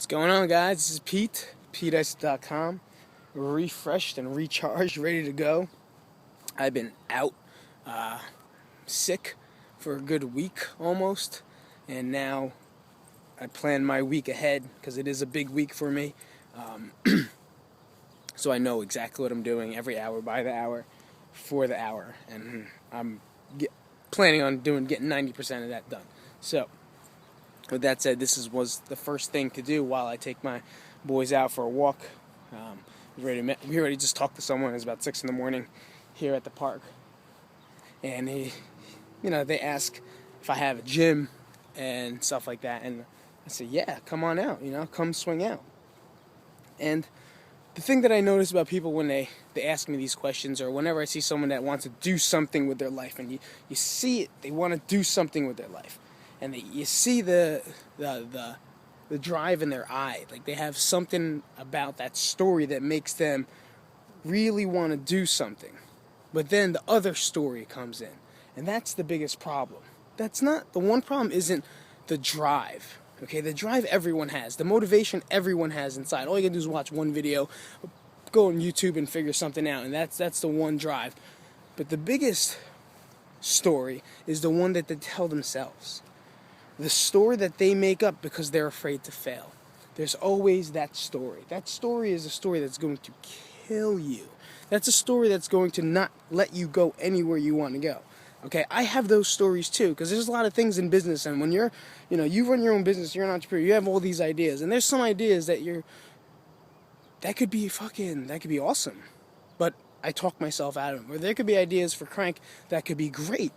What's going on, guys? This is Pete, Peteisip.com, refreshed and recharged, ready to go. I've been out sick for a good week almost, and now I plan my week ahead because it is a big week for me. So I know exactly what I'm doing every hour, by the hour, for the hour, and I'm planning on getting 90% of that done. So, with that said, was the first thing to do while I take my boys out for a walk. We already just talked to someone. It's about 6 in the morning here at the park, and they ask if I have a gym and stuff like that, and I say, yeah, come on out, come swing out. And the thing that I notice about people when they ask me these questions, or whenever I see someone that wants to do something with their life, and you see it, they want to do something with their life, and you see the drive in their eye, like they have something about that story that makes them really want to do something. But then the other story comes in, and that's the biggest problem. The one problem isn't the drive. Okay, the drive everyone has, the motivation everyone has inside. All you gotta do is watch one video, go on YouTube and figure something out, and that's the one drive. But the biggest story is the one that they tell themselves. The story that they make up because they're afraid to fail. There's always that story. That story is a story that's going to kill you. That's a story that's going to not let you go anywhere you want to go. Okay, I have those stories too, because there's a lot of things in business, and when you run your own business, you're an entrepreneur, you have all these ideas, and there's some ideas that could be awesome, but I talk myself out of them. Or there could be ideas for Crank that could be great,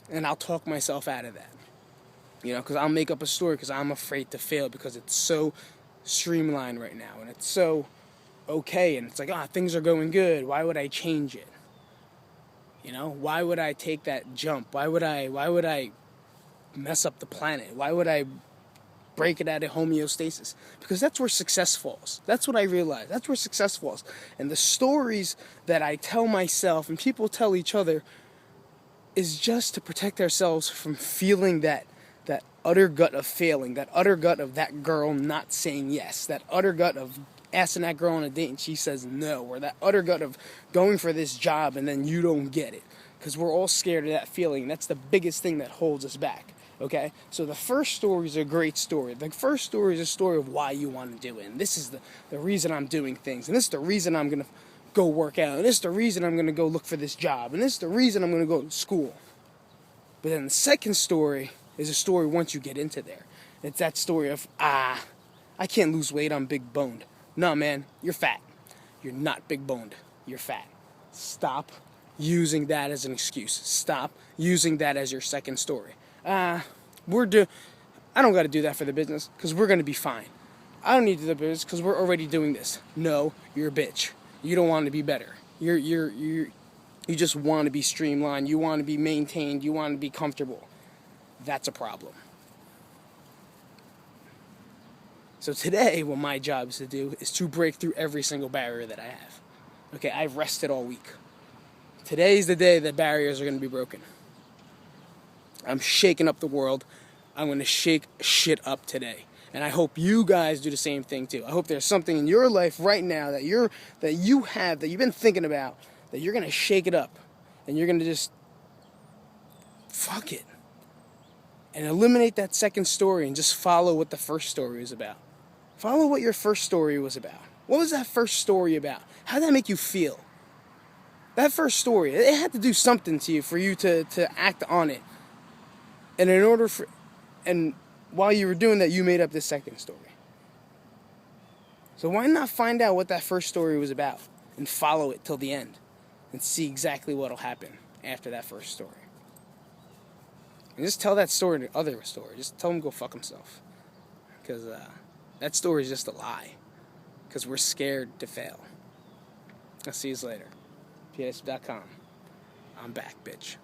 and I'll talk myself out of that. Because I'll make up a story because I'm afraid to fail, because it's so streamlined right now, and it's so okay, and it's like, things are going good, why would I change it? Why would I take that jump? Why would I mess up the planet? Why would I break it out of homeostasis? Because that's where success falls. That's what I realized. That's where success falls. And the stories that I tell myself and people tell each other is just to protect ourselves from feeling that utter gut of failing, that utter gut of that girl not saying yes, that utter gut of asking that girl on a date and she says no, or that utter gut of going for this job and then you don't get it, because we're all scared of that feeling. That's the biggest thing that holds us back. Okay, so the first story is a great story. The first story is a story of why you want to do it, and this is the reason I'm doing things, and this is the reason I'm going to go work out, and this is the reason I'm going to go look for this job, and this is the reason I'm going to go to school. But then the second story is a story once you get into there. It's that story of, I can't lose weight, I'm big boned. No, man, you're fat. You're not big boned. You're fat. Stop using that as an excuse. Stop using that as your second story. I don't got to do that for the business because we're going to be fine. I don't need to do the business because we're already doing this. No, you're a bitch. You don't want to be better. You just want to be streamlined. You want to be maintained. You want to be comfortable. That's a problem. So today, what my job is to do is to break through every single barrier that I have. Okay, I've rested all week. Today's the day that barriers are going to be broken. I'm shaking up the world. I'm going to shake shit up today. And I hope you guys do the same thing too. I hope there's something in your life right now that you've been thinking about, that you're going to shake it up. And you're going to just fuck it. And eliminate that second story and just follow what the first story was about. Follow what your first story was about. What was that first story about? How did that make you feel? That first story, it had to do something to you for you to act on it. And while you were doing that, you made up this second story. So why not find out what that first story was about and follow it till the end and see exactly what will happen after that first story? And just tell that story to other story. Just tell them to go fuck himself. Because that story is just a lie. Because we're scared to fail. I'll see you later. Peteisip.com. I'm back, bitch.